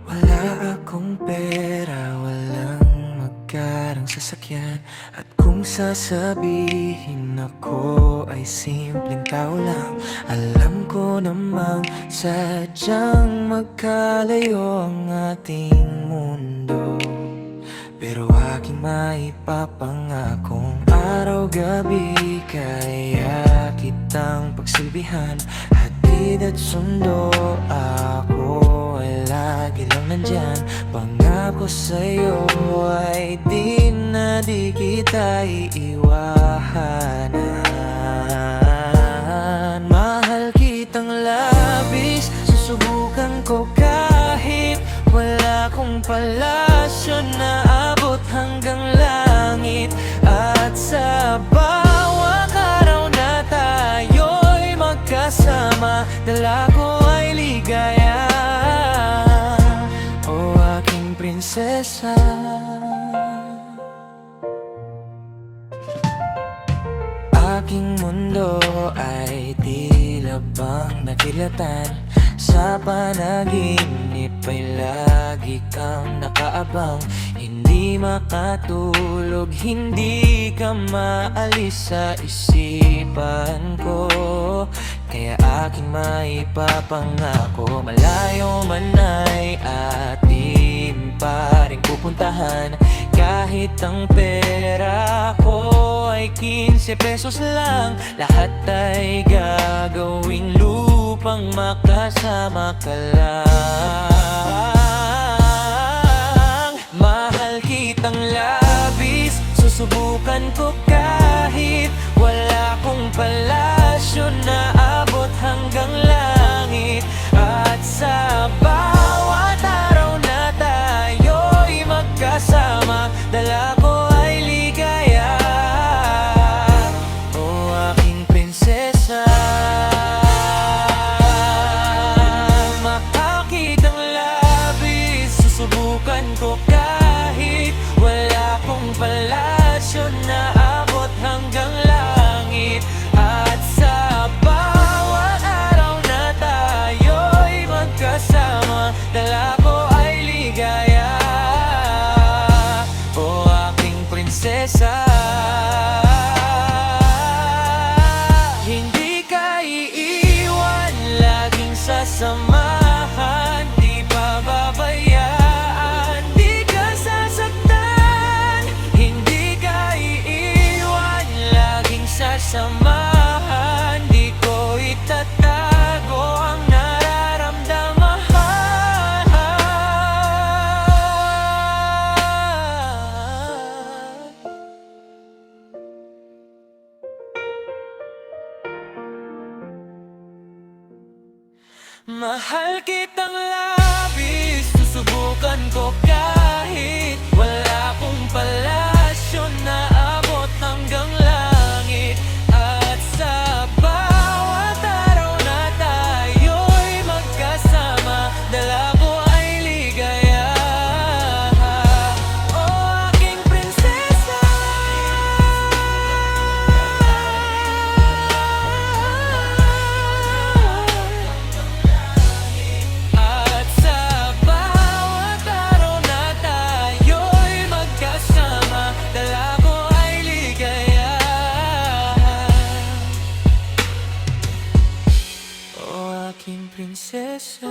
Wala akong pera, walang magkarang sasakyan. At kung sasabihin ako ay simpleng tao lang, alam ko namang sadyang magkalayo ang ating mundo. Pero aking maipapangakong araw-gabi kaya kitang pagsilbihan. Hatid at sundo, ako ay lagi lang nandyan. Pangako sa'yo ay di na di kita iiwanan. Mahal kitang labis, susubukan ko kahit wala kong palasyo na abot hanggang langit. At sa bawat araw na tayo'y magkasama, dala ko ay ligaya, o aking prinsesa. Aking mundo ay tila bang nakilatan. Sa panaginip ay lagi kang nakaabang. Hindi makatulog, hindi ka maalis sa isipan ko. Kaya aking maipapangako, malayo man ay ating pa rin pupuntahan. Kahit ang pera ko ay 15 pesos lang, lahat ay gagawing lupang makasama ka lang. Mahal kitang labis, susubukan ko kahit wala kong palasyo na abot hanggang langit. At sa bawat araw na tayo'y magkasama, dala ko ay ligaya, o aking prinsesa. Mahal kitang labis, susubukan ko kahit wala kong palasyo na abot hanggang langit. At sa bawat araw na tayo'y magkasama, dala ko ay ligaya, o aking prinsesa. Hindi ka iiwan, laging sasamahan, di pababayaan, di ka sasaktan. Hindi ka iiwan, laging sasamahan, di ko itatago ang nararamdaman. Mahal kitang labis, susubukan ko kahit wala kong palasyo na abot hanggang langit. At sa bawat araw na tayo'y magkasama, dala ko ay ligaya, o aking prinsesa. At sa bawat araw na tayo'y magkasama, dala ko ay ligaya, o aking prinsesa.